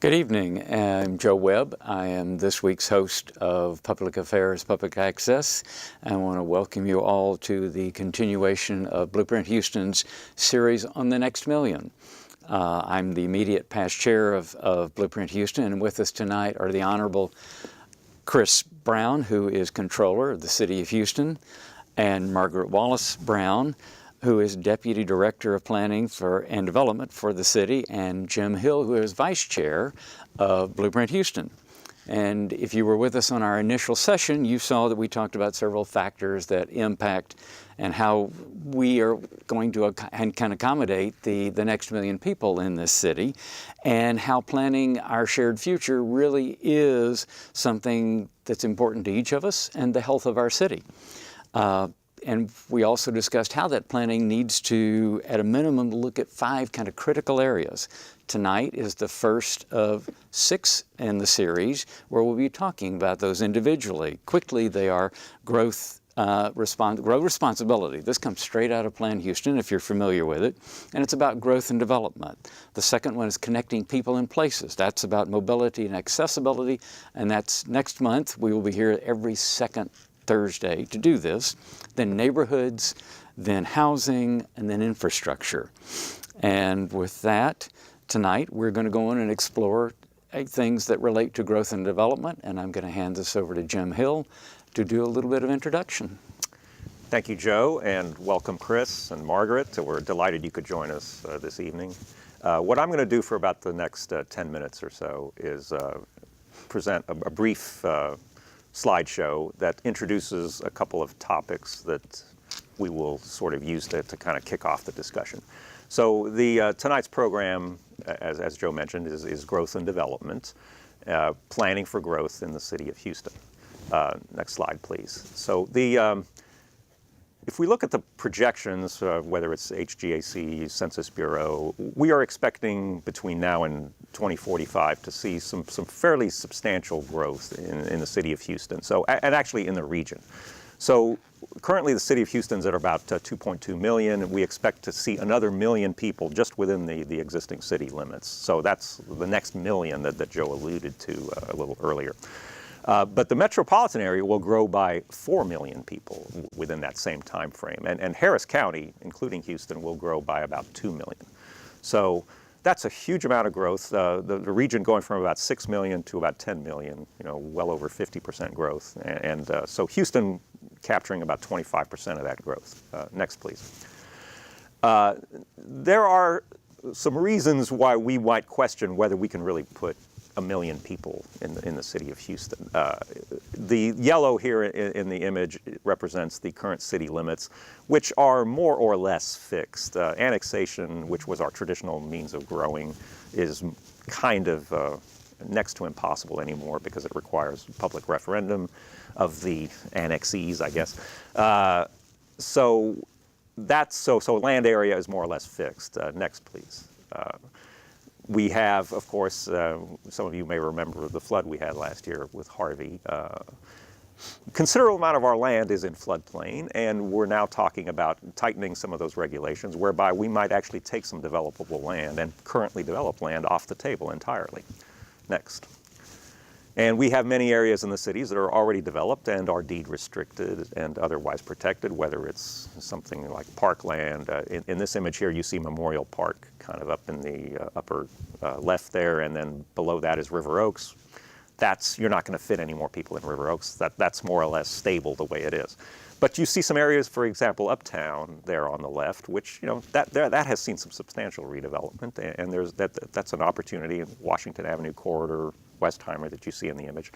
Good evening. I'm Joe Webb. I am this week's host of Public Affairs Public Access. I want to welcome you all to the continuation of Blueprint Houston's series on the Next Million. I'm the immediate past chair of Blueprint Houston, and with us tonight are the Honorable Chris Brown, who is Controller of the City of Houston, and Margaret Wallace Brown, who is Deputy Director of Planning and Development for the city, and Jim Hill, who is Vice Chair of Blueprint Houston. And if you were with us on our initial session, you saw that we talked about several factors that impact and how we are going to can accommodate the next million people in this city, and how planning our shared future really is something that's important to each of us and the health of our city. And we also discussed how that planning needs to, at a minimum, look at 5 kind of critical areas. Tonight is the first of 6 in the series where we'll be talking about those individually. Quickly, they are growth responsibility. This comes straight out of Plan Houston, if you're familiar with it, and it's about growth and development. The second one is connecting people and places. That's about mobility and accessibility, and that's next month. We will be here every second Thursday to do this, then neighborhoods, then housing, and then infrastructure. And with that, tonight we're going to go in and explore 8 things that relate to growth and development, and I'm going to hand this over to Jim Hill to do a little bit of introduction. Thank you, Joe, and welcome Chris and Margaret. We're delighted you could join us this evening. What I'm going to do for about the next 10 minutes or so is present a brief slideshow that introduces a couple of topics that we will sort of use to kind of kick off the discussion. So the tonight's program, as Joe mentioned, is growth and development, planning for growth in the city of Houston. Next slide, please. So if we look at the projections, whether it's HGAC, Census Bureau, we are expecting between now and 2045 to see some fairly substantial growth in the city of Houston, and actually in the region. So currently the city of Houston's at about 2.2 million. We expect to see another million people just within the existing city limits. So that's the next million that Joe alluded to a little earlier. But the metropolitan area will grow by 4 million people within that same time frame. And Harris County, including Houston, will grow by about 2 million. So that's a huge amount of growth. The region going from about 6 million to about 10 million, well over 50% growth. And so Houston capturing about 25% of that growth. Next, please. There are some reasons why we might question whether we can really put 1 million people in the city of Houston. The yellow here in the image represents the current city limits, which are more or less fixed. Annexation, which was our traditional means of growing, is kind of next to impossible anymore because it requires public referendum of the annexees, I guess. So land area is more or less fixed. Next, please. We have, of course, some of you may remember the flood we had last year with Harvey. Considerable amount of our land is in floodplain, and we're now talking about tightening some of those regulations, whereby we might actually take some developable land and currently developed land off the table entirely. Next. And we have many areas in the cities that are already developed and are deed restricted and otherwise protected, whether it's something like parkland. In this image here, you see Memorial Park kind of up in the upper left there, and then below that is River Oaks. You're not going to fit any more people in River Oaks. That's more or less stable the way it is. But you see some areas, for example, uptown there on the left, which that has seen some substantial redevelopment, and that's an opportunity in Washington Avenue corridor, Westheimer that you see in the image.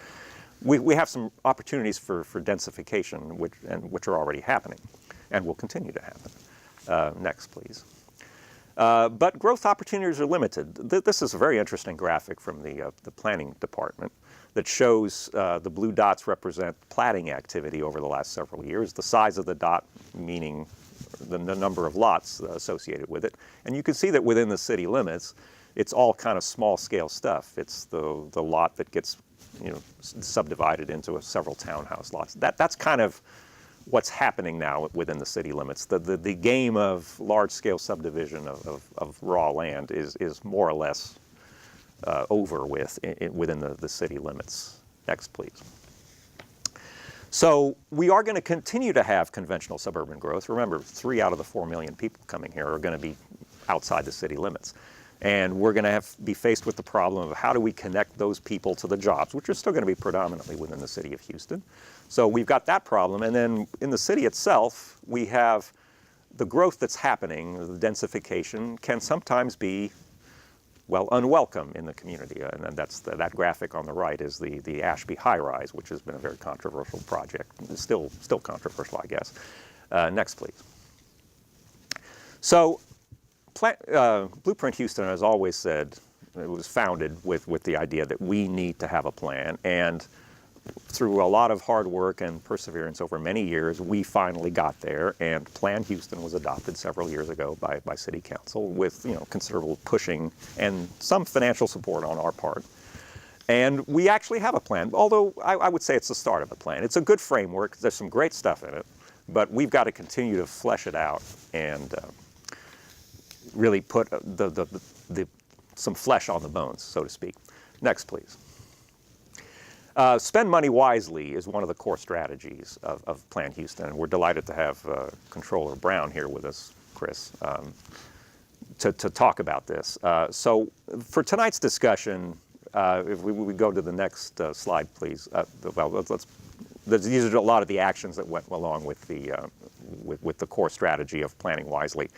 We have some opportunities for densification, which are already happening, and will continue to happen. Next, please. But growth opportunities are limited. This is a very interesting graphic from the planning department that shows the blue dots represent platting activity over the last several years, the size of the dot meaning the number of lots associated with it. And you can see that within the city limits, it's all kind of small-scale stuff. It's the lot that gets subdivided into several townhouse lots. That's kind of what's happening now within the city limits. The game of large-scale subdivision of raw land is more or less over with within the city limits. Next, please. So we are going to continue to have conventional suburban growth. Remember, 3 out of the 4 million people coming here are going to be outside the city limits. And we're going to be faced with the problem of how do we connect those people to the jobs, which are still going to be predominantly within the city of Houston. So we've got that problem. And then in the city itself, we have the growth that's happening, the densification, can sometimes be, well, unwelcome in the community. And that's that graphic on the right is the Ashby high-rise, which has been a very controversial project. It's still controversial, I guess. Next, please. So Blueprint Houston has always said, it was founded with the idea that we need to have a plan. And through a lot of hard work and perseverance over many years, we finally got there, and Plan Houston was adopted several years ago by City Council with considerable pushing and some financial support on our part. And we actually have a plan, although I would say it's the start of a plan. It's a good framework. There's some great stuff in it, but we've got to continue to flesh it out and really put some flesh on the bones, so to speak. Next, please. Spend money wisely is one of the core strategies of Plan Houston, and we're delighted to have Controller Brown here with us, Chris, to talk about this. So for tonight's discussion, if we go to the next slide, please. These are a lot of the actions that went along with the core strategy of planning wisely.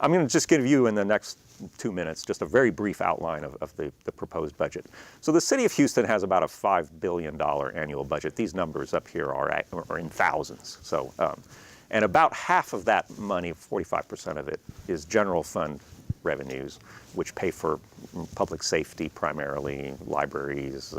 I'm going to just give you in the next 2 minutes just a very brief outline of the proposed budget. So the city of Houston has about a $5 billion annual budget. These numbers up here are in thousands. So, and about half of that money, 45% of it, is general fund revenues, which pay for public safety primarily, libraries,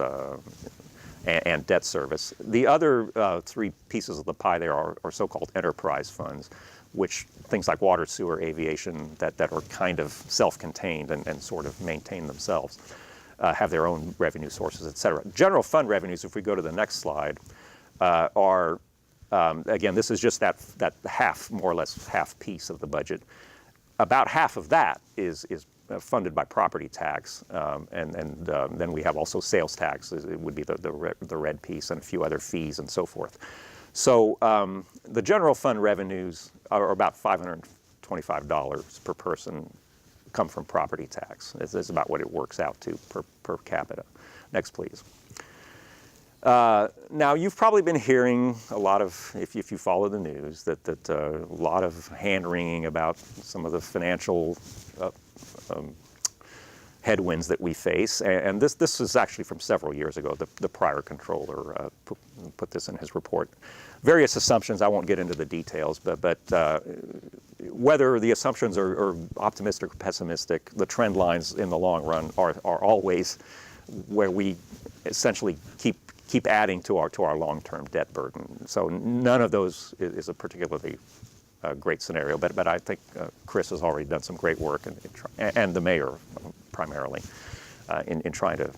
and debt service. The other 3 pieces of the pie there are so-called enterprise funds, which things like water, sewer, aviation that are kind of self-contained and sort of maintain themselves, have their own revenue sources, et cetera. General fund revenues, if we go to the next slide, are, again, this is just that half, more or less half piece of the budget. About half of that is funded by property tax, and then we have also sales tax. It would be the red piece and a few other fees and so forth. So the general fund revenues are about $525 per person come from property tax. That's about what it works out to per capita. Next, please. Now, you've probably been hearing a lot of, if you follow the news, that a lot of hand-wringing about some of the financial headwinds that we face, and this is actually from several years ago. The prior controller put this in his report. Various assumptions, I won't get into the details, but whether the assumptions are optimistic or pessimistic, the trend lines in the long run are always where we essentially keep adding to our long-term debt burden. So none of those is a particularly great scenario, but I think Chris has already done some great work, and the mayor primarily, in trying to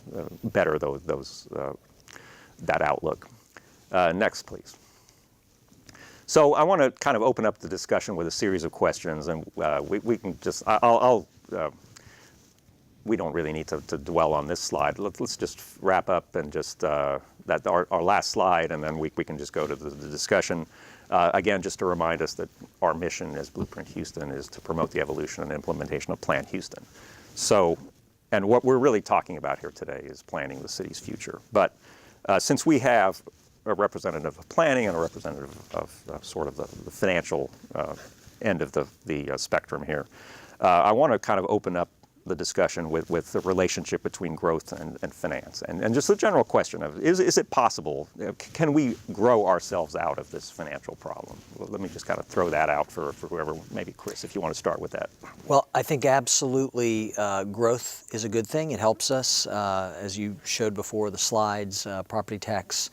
better that outlook. Next, please. So I want to kind of open up the discussion with a series of questions, and we can just, we don't really need to dwell on this slide. Let's just wrap up and just that our last slide, and then we can just go to the discussion. Again, just to remind us that our mission as Blueprint Houston is to promote the evolution and implementation of Plan Houston. So, and what we're really talking about here today is planning the city's future. But since we have a representative of planning and a representative of sort of the financial end of the spectrum here, I want to kind of open up the discussion with the relationship between growth and finance, and just the general question of, is it possible, can we grow ourselves out of this financial problem? Well, let me just kind of throw that out for whoever, maybe Chris, if you want to start with that. Well, I think absolutely growth is a good thing. It helps us, as you showed before the slides, property tax.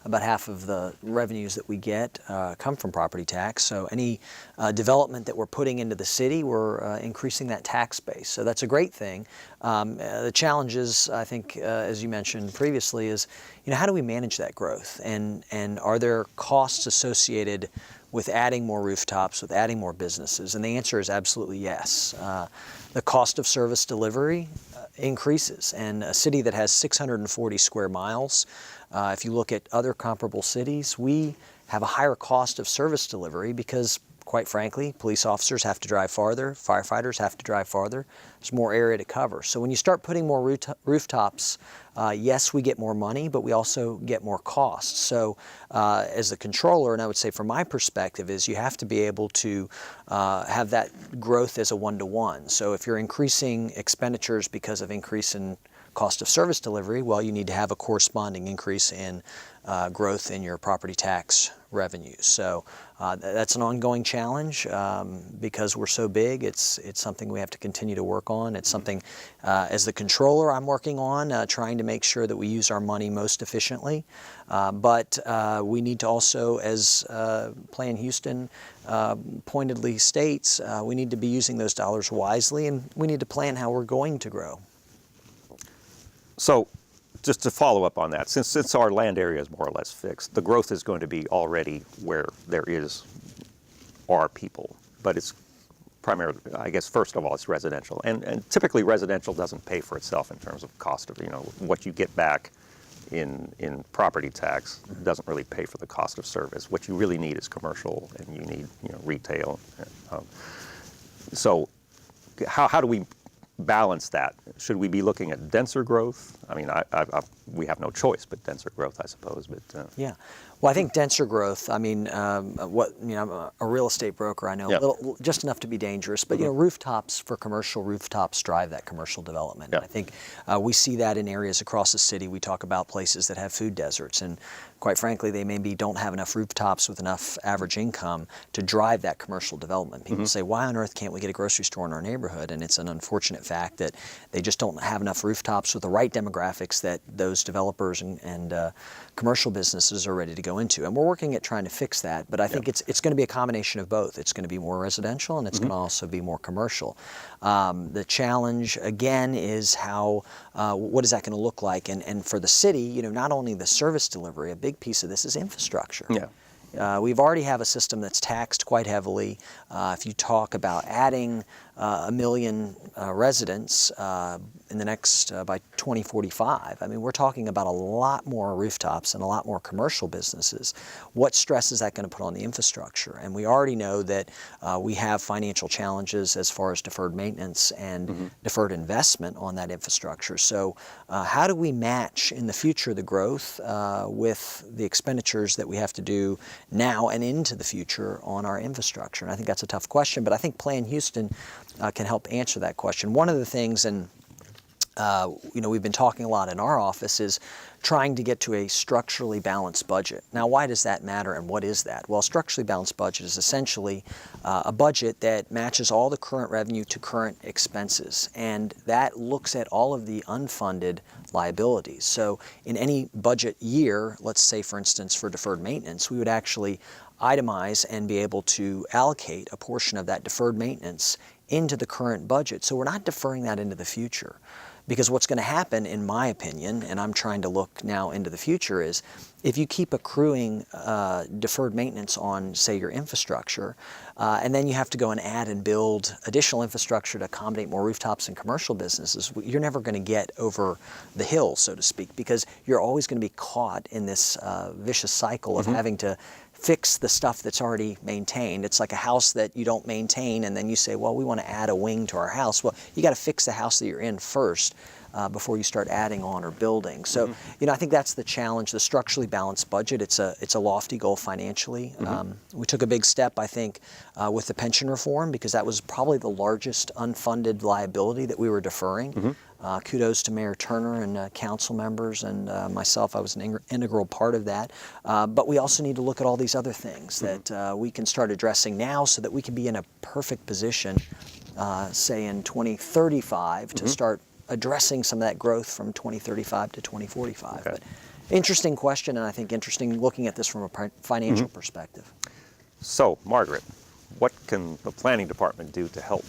About half of the revenues that we get come from property tax. So any development that we're putting into the city, we're increasing that tax base. So that's a great thing. The challenges, I think, as you mentioned previously, is how do we manage that growth? And are there costs associated with adding more rooftops, with adding more businesses? And the answer is absolutely yes. The cost of service delivery increases. And a city that has 640 square miles, if you look at other comparable cities, we have a higher cost of service delivery because, quite frankly, police officers have to drive farther, firefighters have to drive farther. There's more area to cover. So when you start putting more rooftops, yes, we get more money, but we also get more costs. So as the controller, and I would say from my perspective, is you have to be able to have that growth as a one-to-one. So if you're increasing expenditures because of increase in cost of service delivery, well, you need to have a corresponding increase in growth in your property tax revenues. So that's an ongoing challenge because we're so big. It's something we have to continue to work on. It's something, as the controller, I'm working on, trying to make sure that we use our money most efficiently. But we need to also, as Plan Houston pointedly states, we need to be using those dollars wisely, and we need to plan how we're going to grow. So, just to follow up on that, since our land area is more or less fixed, the growth is going to be already where there are people, but it's primarily, I guess, first of all, it's residential, and typically residential doesn't pay for itself in terms of cost of, what you get back in property tax doesn't really pay for the cost of service. What you really need is commercial, and you need, retail. So, how do we balance that? Should we be looking at denser growth? I mean, we have no choice but denser growth, I suppose. But yeah, well, I think denser growth. I mean, I'm a real estate broker. I know just enough to be dangerous, but rooftops for commercial rooftops drive that commercial development. And I think we see that in areas across the city. We talk about places that have food deserts, and quite frankly, they maybe don't have enough rooftops with enough average income to drive that commercial development. People say, why on earth can't we get a grocery store in our neighborhood? And it's an unfortunate fact that they just don't have enough rooftops with the right demographics that those developers and commercial businesses are ready to go into. And we're working at trying to fix that, but I think it's going to be a combination of both. It's going to be more residential, and it's going to also be more commercial. The challenge, again, is what is that going to look like? And for the city, not only the service delivery, a big piece of this is infrastructure. We've already have a system that's taxed quite heavily. If you talk about adding 1 million residents in the next, by 2045, I mean, we're talking about a lot more rooftops and a lot more commercial businesses. What stress is that going to put on the infrastructure? And we already know that we have financial challenges as far as deferred maintenance and deferred investment on that infrastructure. So how do we match in the future the growth with the expenditures that we have to do now and into the future on our infrastructure? And I think that's a tough question, but I think Plan Houston can help answer that question. One of the things, and we've been talking a lot in our office, is trying to get to a structurally balanced budget. Now, why does that matter, and what is that? Well, a structurally balanced budget is essentially a budget that matches all the current revenue to current expenses, and that looks at all of the unfunded liabilities. So in any budget year, let's say, for instance, for deferred maintenance, we would actually itemize and be able to allocate a portion of that deferred maintenance into the current budget. So we're not deferring that into the future. Because what's going to happen, in my opinion, and I'm trying to look now into the future, is if you keep accruing deferred maintenance on, say, your infrastructure, and then you have to go and add and build additional infrastructure to accommodate more rooftops and commercial businesses, you're never going to get over the hill, so to speak, because you're always going to be caught in this vicious cycle of having to fix the stuff that's already maintained. It's like a house that you don't maintain, and then you say, well, we want to add a wing to our house. Well, you got to fix the house that you're in first before you start adding on or building. So, I think that's the challenge, the structurally balanced budget. It's a lofty goal financially. We took a big step, I think, with the pension reform, because that was probably the largest unfunded liability that we were deferring. Kudos to Mayor Turner and council members and myself. I was an integral part of that. But we also need to look at all these other things that we can start addressing now so that we can be in a perfect position, say in 2035, to start addressing some of that growth from 2035 to 2045. Okay. But interesting question, and I think interesting looking at this from a financial perspective. So, Margaret, what can the planning department do to help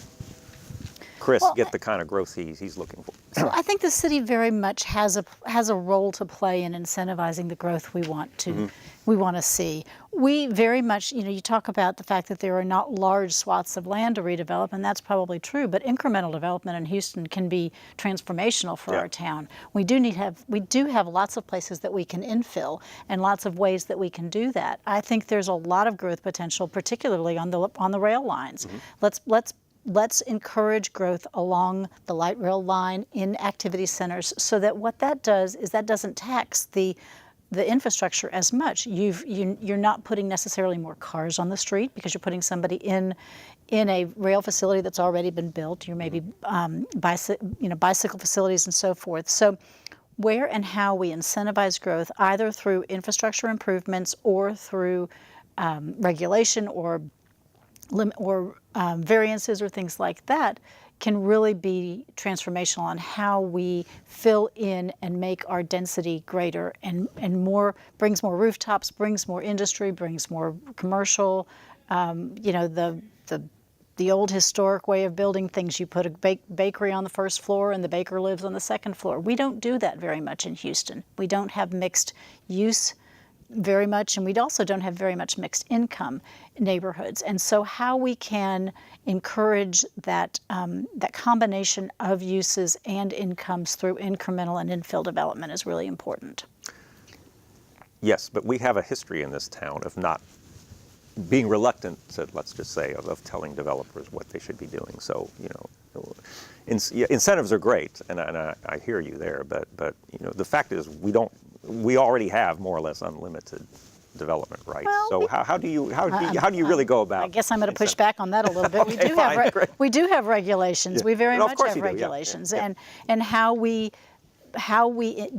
Chris get the kind of growth he's looking for? So I think the city very much has a role to play in incentivizing the growth we want to see. We very much, you talk about the fact that there are not large swaths of land to redevelop, and that's probably true. But incremental development in Houston can be transformational for our town. We do have lots of places that we can infill, and lots of ways that we can do that. I think there's a lot of growth potential, particularly on the rail lines. Let's encourage growth along the light rail line in activity centers, so that what that does is that doesn't tax the infrastructure as much. You're not putting necessarily more cars on the street because you're putting somebody in a rail facility that's already been built. You're maybe bicycle facilities and so forth. So where and how we incentivize growth, either through infrastructure improvements or through regulation or variances or things like that, can really be transformational on how we fill in and make our density greater and more, brings more rooftops, brings more industry, brings more commercial. The old historic way of building things, you put a bakery on the first floor and the baker lives on the second floor. We don't do that very much in Houston. We don't have mixed use very much, and we also don't have very much mixed income neighborhoods. And so how we can encourage that combination of uses and incomes through incremental and infill development is really important. Yes, but we have a history in this town of not being reluctant to, let's just say, of telling developers what they should be doing. So, incentives are great, and I hear you there, but the fact is we already have more or less unlimited development, right? Well, so how do you really go about? I guess I'm going to push back on that a little bit. Okay, we do have regulations. Yeah. We very No, of much course have you do. regulations, Yeah. and how we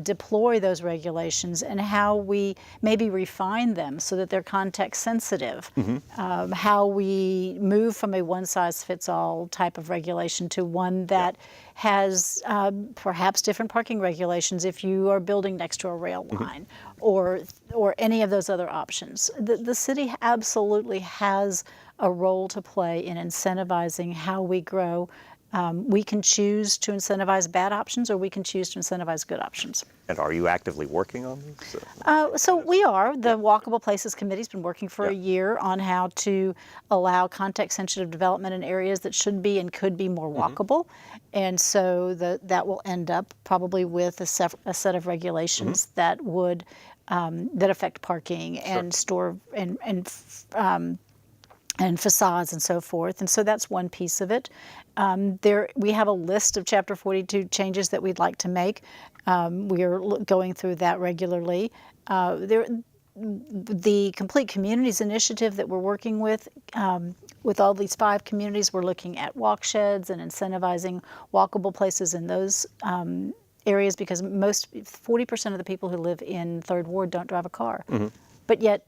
deploy those regulations and how we maybe refine them so that they're context sensitive. How we move from a one-size-fits-all type of regulation to one that has perhaps different parking regulations if you are building next to a rail line or any of those other options. The city absolutely has a role to play in incentivizing how we grow. We can choose to incentivize bad options, or we can choose to incentivize good options. And are you actively working on these? So we are. The Walkable Places Committee's been working for a year on how to allow context-sensitive development in areas that should be and could be more walkable. And so that will end up probably with a set of regulations that would that affect parking and store and facades and so forth. And so that's one piece of it. We have a list of Chapter 42 changes that we'd like to make. We are going through that regularly. The Complete Communities initiative that we're working with all these 5 communities, we're looking at walk sheds and incentivizing walkable places in those areas, because 40% of the people who live in Third Ward don't drive a car. But yet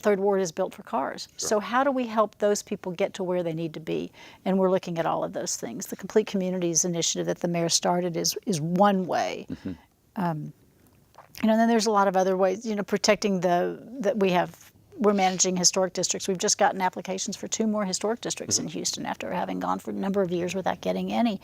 Third Ward is built for cars. So how do we help those people get to where they need to be? And we're looking at all of those things. The Complete Communities initiative that the mayor started is one way. And then there's a lot of other ways. Protecting we're managing historic districts. We've just gotten applications for 2 more historic districts in Houston after having gone for a number of years without getting any.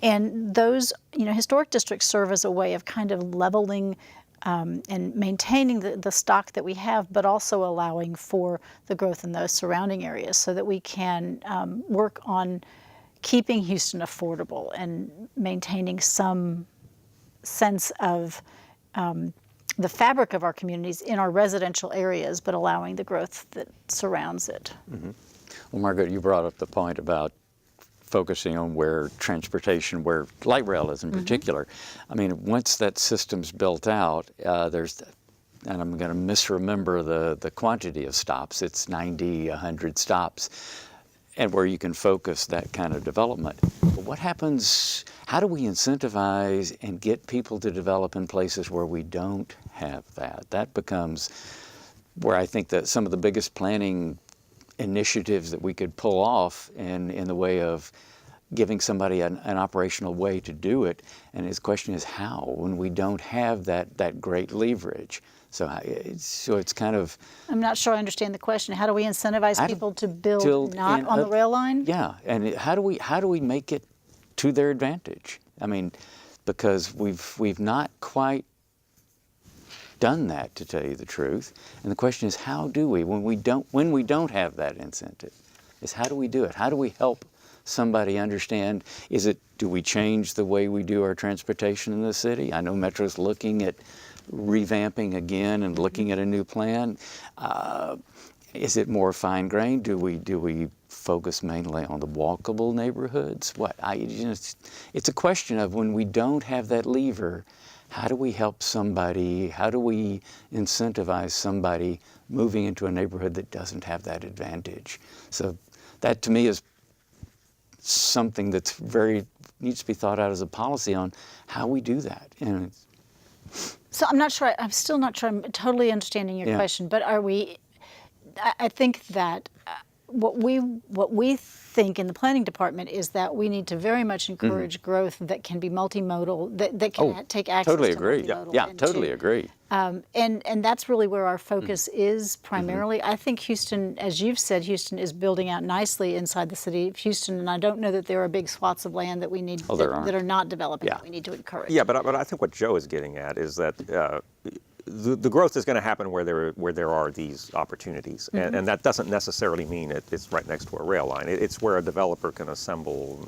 And those, historic districts serve as a way of kind of leveling and maintaining the stock that we have, but also allowing for the growth in those surrounding areas so that we can work on keeping Houston affordable and maintaining some sense of the fabric of our communities in our residential areas, but allowing the growth that surrounds it. Well, Margaret, you brought up the point about focusing on where light rail is in particular. I mean, once that system's built out, and I'm going to misremember the quantity of stops, it's 90, 100 stops, and where you can focus that kind of development. But what happens, how do we incentivize and get people to develop in places where we don't have that? That becomes where I think that some of the biggest planning initiatives that we could pull off in the way of giving somebody an operational way to do it. And his question is how, when we don't have that great leverage. So it's kind of... I'm not sure I understand the question. How do we incentivize people to build not on the rail line? Yeah, and how do we make it to their advantage. I mean, because we've not quite done that, to tell you the truth. And the question is, how do we, when we don't have that incentive, is how do we do it? How do we help somebody understand? Do we change the way we do our transportation in the city? I know Metro's looking at revamping again and looking at a new plan. Is it more fine-grained? Do we focus mainly on the walkable neighborhoods? It's a question of, when we don't have that lever, how do we help somebody? How do we incentivize somebody moving into a neighborhood that doesn't have that advantage? So that, to me, is something that's needs to be thought out as a policy on how we do that. And so I'm still not sure I'm totally understanding your question, but I think that what we think in the planning department is that we need to very much encourage growth that can be multimodal, that can take access totally to agree. multimodal. Yeah, totally agree. And that's really where our focus is primarily. I think Houston, as you've said, Houston is building out nicely inside the city of Houston, and I don't know that there are big swaths of land that we need that are not developing that we need to encourage. Yeah, but I think what Joe is getting at is that the growth is going to happen where there are these opportunities, and that doesn't necessarily mean it's right next to a rail line. It's where a developer can assemble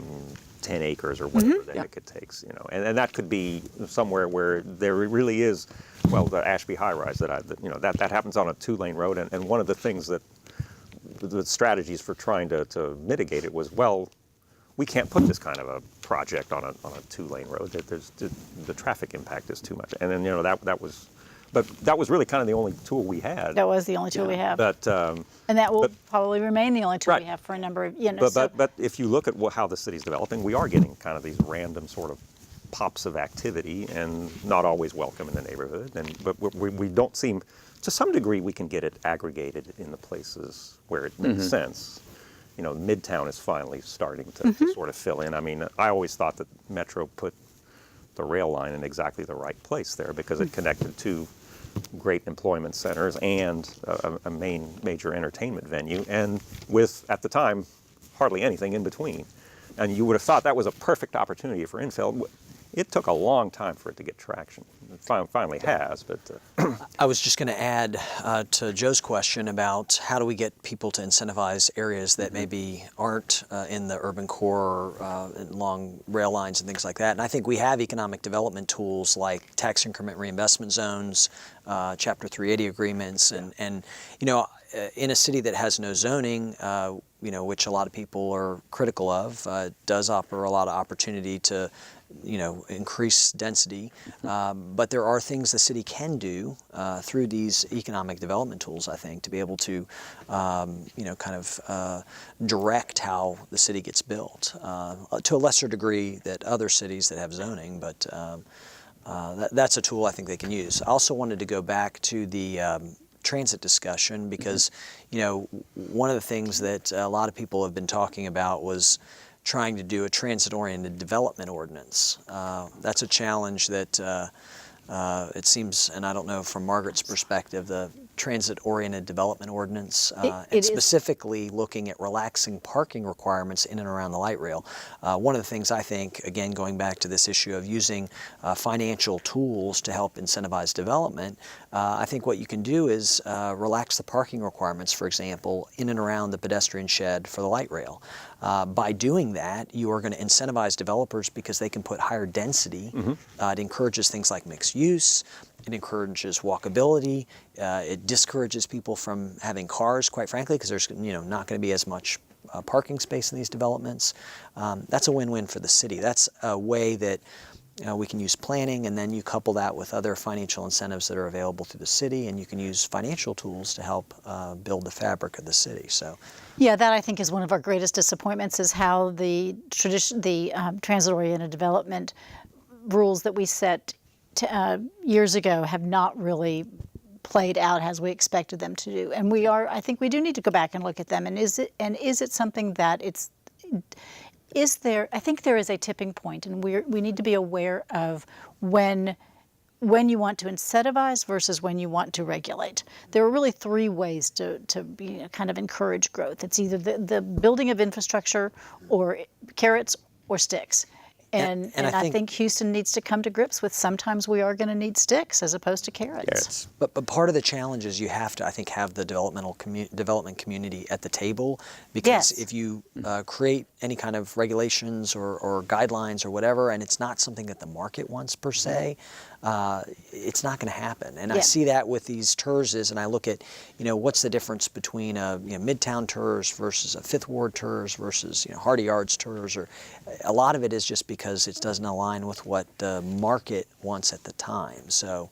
10 acres or whatever the heck it takes, and that could be somewhere where there really is, well, the Ashby high rise that happens on a 2-lane road, and one of the things that the strategies for trying to mitigate it was, well, we can't put this kind of a project on a 2-lane road. The traffic impact is too much, and then But that was really kind of the only tool we had. That was the only tool we have. But and that will probably remain the only tool we have for a number of years. But if you look at how the city's developing, we are getting kind of these random sort of pops of activity, and not always welcome in the neighborhood. But we don't seem, to some degree, we can get it aggregated in the places where it makes sense. Midtown is finally starting to sort of fill in. I mean, I always thought that Metro put the rail line in exactly the right place there, because it connected to great employment centers and a major entertainment venue, and with, at the time, hardly anything in between. And you would have thought that was a perfect opportunity for infill. It took a long time for it to get traction. It finally has, but... I was just going to add to Joe's question about how do we get people to incentivize areas that maybe aren't in the urban core, along rail lines and things like that. And I think we have economic development tools like tax increment reinvestment zones, Chapter 380 agreements, and in a city that has no zoning, which a lot of people are critical of, does offer a lot of opportunity to increase density, but there are things the city can do through these economic development tools, I think, to be able to, direct how the city gets built, to a lesser degree that other cities that have zoning, but that's a tool I think they can use. I also wanted to go back to the transit discussion, because, one of the things that a lot of people have been talking about was trying to do a transit-oriented development ordinance. That's a challenge that it seems, and I don't know from Margaret's perspective, the transit-oriented development ordinance, and specifically looking at relaxing parking requirements in and around the light rail. One of the things I think, again, going back to this issue of using financial tools to help incentivize development, I think what you can do is relax the parking requirements, for example, in and around the pedestrian shed for the light rail. By doing that, you are going to incentivize developers because they can put higher density. It encourages things like mixed use. It encourages walkability. It discourages people from having cars, quite frankly, because there's not going to be as much parking space in these developments. That's a win-win for the city. That's a way that we can use planning, and then you couple that with other financial incentives that are available through the city, and you can use financial tools to help build the fabric of the city. So, yeah, that I think is one of our greatest disappointments, is how the transit-oriented development rules that we set years ago have not really played out as we expected them to do. And I think we do need to go back and look at them. And is it something that I think there is a tipping point, and we need to be aware of when you want to incentivize versus when you want to regulate. There are really 3 ways to kind of encourage growth. It's either the building of infrastructure, or carrots, or sticks. And I think Houston needs to come to grips with sometimes we are going to need sticks as opposed to carrots. But part of the challenge is you have to, I think, have the development community at the table, because if you create any kind of regulations or guidelines or whatever, and it's not something that the market wants per se, it's not going to happen. And I see that with these TERSs, and I look at, what's the difference between a Midtown TERS versus a Fifth Ward TERS versus Hardy Yards TERS, or a lot of it is just because it doesn't align with what the market wants at the time. So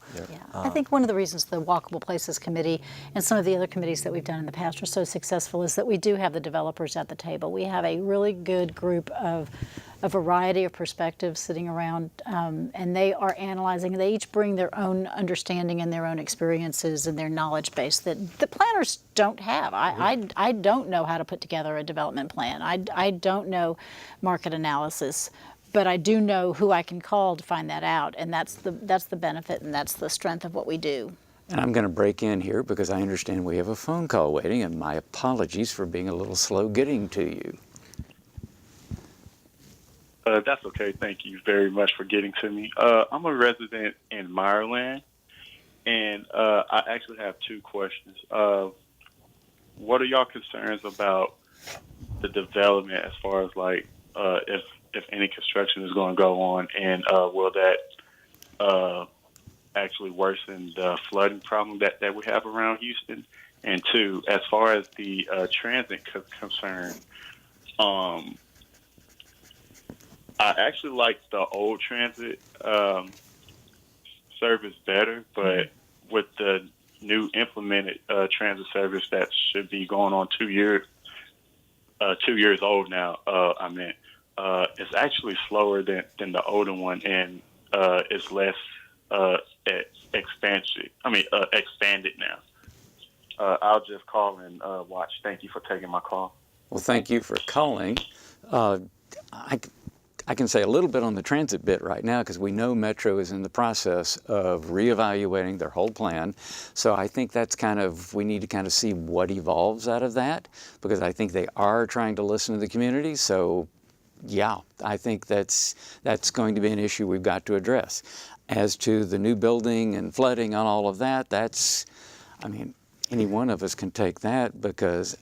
I think one of the reasons the Walkable Places Committee and some of the other committees that we've done in the past are so successful is that we do have the developers at the table. We have a really good group of a variety of perspectives sitting around, and they are analyzing. They each bring their own understanding and their own experiences and their knowledge base that the planners don't have. I don't know how to put together a development plan. I don't know market analysis, but I do know who I can call to find that out, and that's the benefit and that's the strength of what we do. And I'm going to break in here because I understand we have a phone call waiting, and my apologies for being a little slow getting to you. That's okay. Thank you very much for getting to me. I'm a resident in Maryland, and I actually have two questions. What are y'all concerns about the development as far as if any construction is going to go on, and will that actually worsen the flooding problem that we have around Houston? And two, as far as the transit concern, I actually like the old transit service better, but with the new implemented transit service that should be going on 2 years old now, it's actually slower than the older one, and it's less expanded now. I'll just call and watch. Thank you for taking my call. Well, thank you for calling. I can say a little bit on the transit bit right now because we know Metro is in the process of reevaluating their whole plan. So I think we need to kind of see what evolves out of that, because I think they are trying to listen to the community. So yeah, I think that's going to be an issue we've got to address. As to the new building and flooding and all of that, any one of us can take that, because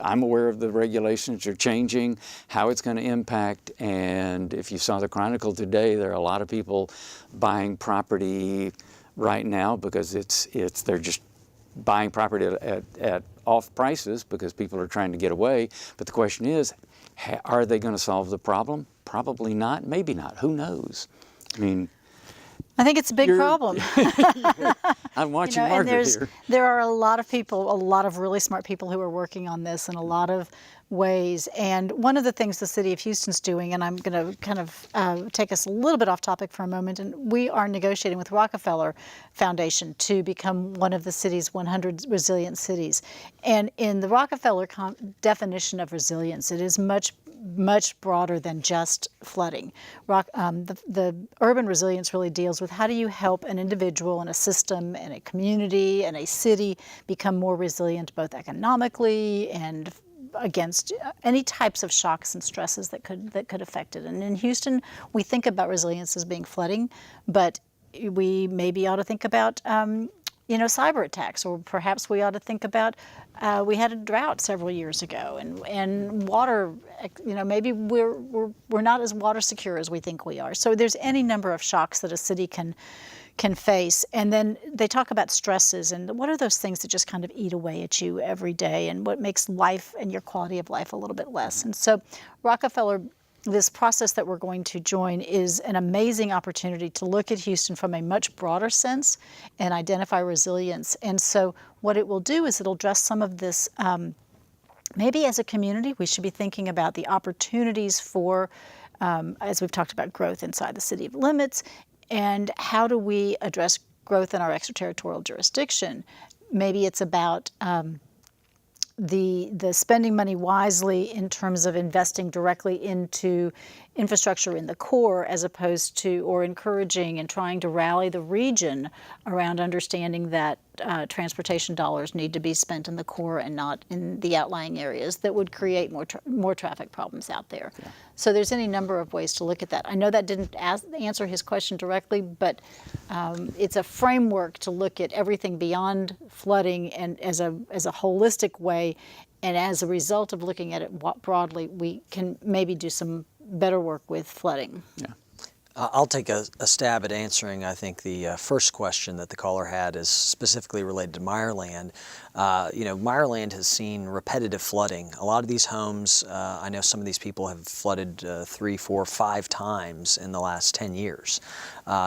I'm aware of the regulations are changing, how it's going to impact, and if you saw the Chronicle today, there are a lot of people buying property right now because they're just buying property at off prices because people are trying to get away. But the question is, are they going to solve the problem? Probably not, maybe not, who knows? I think it's a big problem. I'm watching Margaret here. There are a lot of people, a lot of really smart people who are working on this in a lot of ways. And one of the things the City of Houston's doing, and I'm going to kind of take us a little bit off topic for a moment, and we are negotiating with Rockefeller Foundation to become one of the city's 100 resilient cities. And in the Rockefeller definition of resilience, it is much broader than just flooding. The urban resilience really deals with how do you help an individual and a system and a community and a city become more resilient, both economically and against any types of shocks and stresses that could affect it. And in Houston, we think about resilience as being flooding, but we maybe ought to think about cyber attacks, or perhaps we ought to think about we had a drought several years ago, and water. Maybe we're not as water secure as we think we are. So there's any number of shocks that a city can face, and then they talk about stresses and what are those things that just kind of eat away at you every day, and what makes life and your quality of life a little bit less. And so Rockefeller, this process that we're going to join, is an amazing opportunity to look at Houston from a much broader sense and identify resilience. And so what it will do is it'll address some of this. Maybe as a community, we should be thinking about the opportunities for, as we've talked about, growth inside the city of limits, and how do we address growth in our extraterritorial jurisdiction. Maybe it's about the spending money wisely in terms of investing directly into infrastructure in the core as opposed to, or encouraging and trying to rally the region around understanding that transportation dollars need to be spent in the core and not in the outlying areas that would create more traffic problems out there. Yeah. So there's any number of ways to look at that. I know that didn't answer his question directly, but it's a framework to look at everything beyond flooding and as a holistic way. And as a result of looking at it broadly, we can maybe do some better work with flooding. Yeah. I'll take a stab at answering, I think, the first question that the caller had is specifically related to Meyerland. Meyerland has seen repetitive flooding. A lot of these homes, I know some of these people have flooded 3, 4, 5 times in the last 10 years.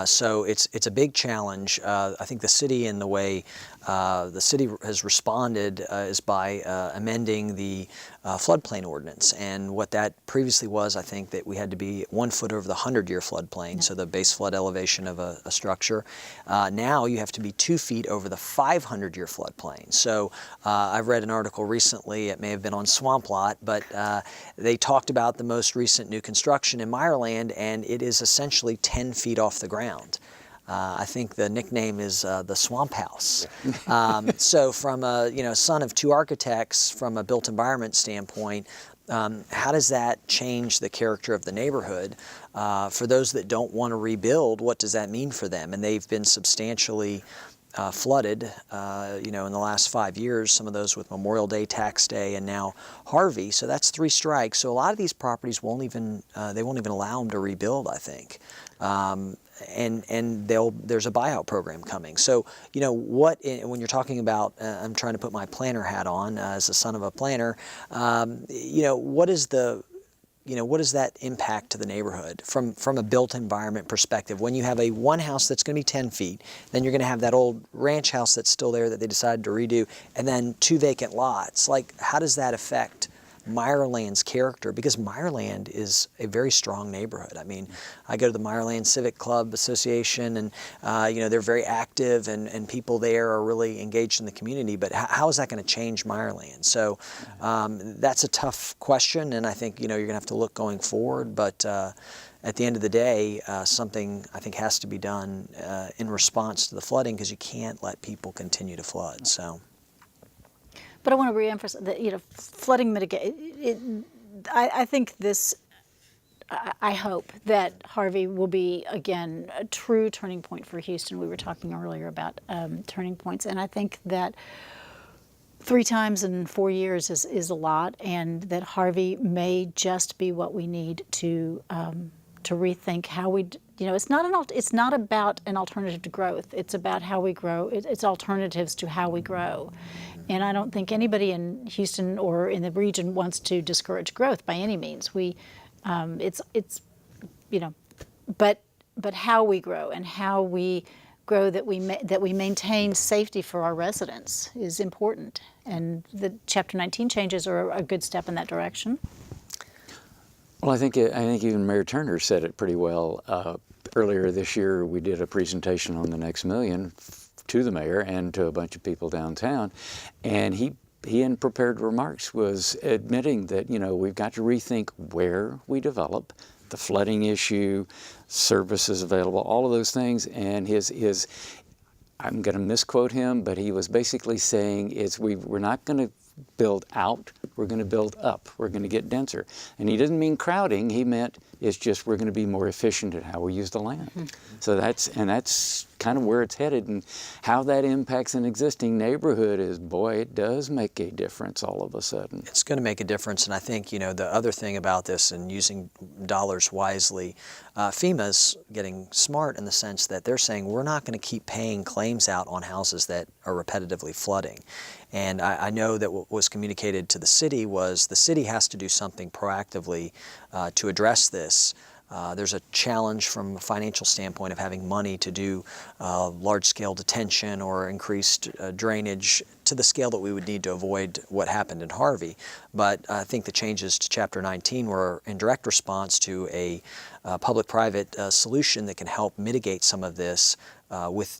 So it's a big challenge. I think the city, in the way the city has responded is by amending the floodplain ordinance. And what that previously was, I think, that we had to be 1 foot over the 100-year floodplain, so the base flood elevation of a structure. Now you have to be 2 feet over the 500-year floodplain. So I've read an article recently, it may have been on Swamp Lot, but they talked about the most recent new construction in Meyerland, and it is essentially 10 feet off the ground. I think the nickname is the Swamp House. So from a son of 2 architects, from a built environment standpoint, how does that change the character of the neighborhood? For those that don't want to rebuild, what does that mean for them? And they've been substantially flooded, in the last 5 years, some of those with Memorial Day, Tax Day, and now Harvey. So that's 3 strikes. So a lot of these properties won't even allow them to rebuild, I think. And there's a buyout program coming. So, when you're talking about, I'm trying to put my planner hat on as a son of a planner, what is that impact to the neighborhood from a built environment perspective? When you have one house that's going to be 10 feet, then you're going to have that old ranch house that's still there that they decided to redo, and then 2 vacant lots. Like, how does that affect Meyerland's character? Because Meyerland is a very strong neighborhood. I mean, I go to the Meyerland Civic Club Association, and they're very active, and people there are really engaged in the community. But how is that going to change Meyerland? So that's a tough question, and I think you're going to have to look going forward. But at the end of the day, something I think has to be done in response to the flooding, because you can't let people continue to flood. So. But I want to reemphasize that, flooding mitigation, I think this, I hope that Harvey will be, again, a true turning point for Houston. We were talking earlier about turning points, and I think that 3 times in 4 years is a lot, and that Harvey may just be what we need to rethink how we, it's not about an alternative to growth. It's about how we grow. It's alternatives to how we grow. And I don't think anybody in Houston or in the region wants to discourage growth by any means. But how we grow and how we grow that we maintain safety for our residents is important. And the Chapter 19 changes are a good step in that direction. Well, I think even Mayor Turner said it pretty well. Earlier this year, we did a presentation on the next million to the mayor and to a bunch of people downtown, and he in prepared remarks was admitting that we've got to rethink where we develop, the flooding issue, services available, all of those things. And his I'm going to misquote him, but he was basically saying we're not going to build out, we're going to build up, we're going to get denser. And he didn't mean crowding, he meant it's just we're going to be more efficient at how we use the land. Mm-hmm. So that's kind of where it's headed, and how that impacts an existing neighborhood is, boy, it does make a difference all of a sudden. It's going to make a difference, and I think, the other thing about this and using dollars wisely, FEMA's getting smart in the sense that they're saying we're not going to keep paying claims out on houses that are repetitively flooding. And I know that what was communicated to the city was the city has to do something proactively to address this. There's a challenge from a financial standpoint of having money to do large-scale detention or increased drainage to the scale that we would need to avoid what happened in Harvey. But I think the changes to Chapter 19 were in direct response to a public-private solution that can help mitigate some of this with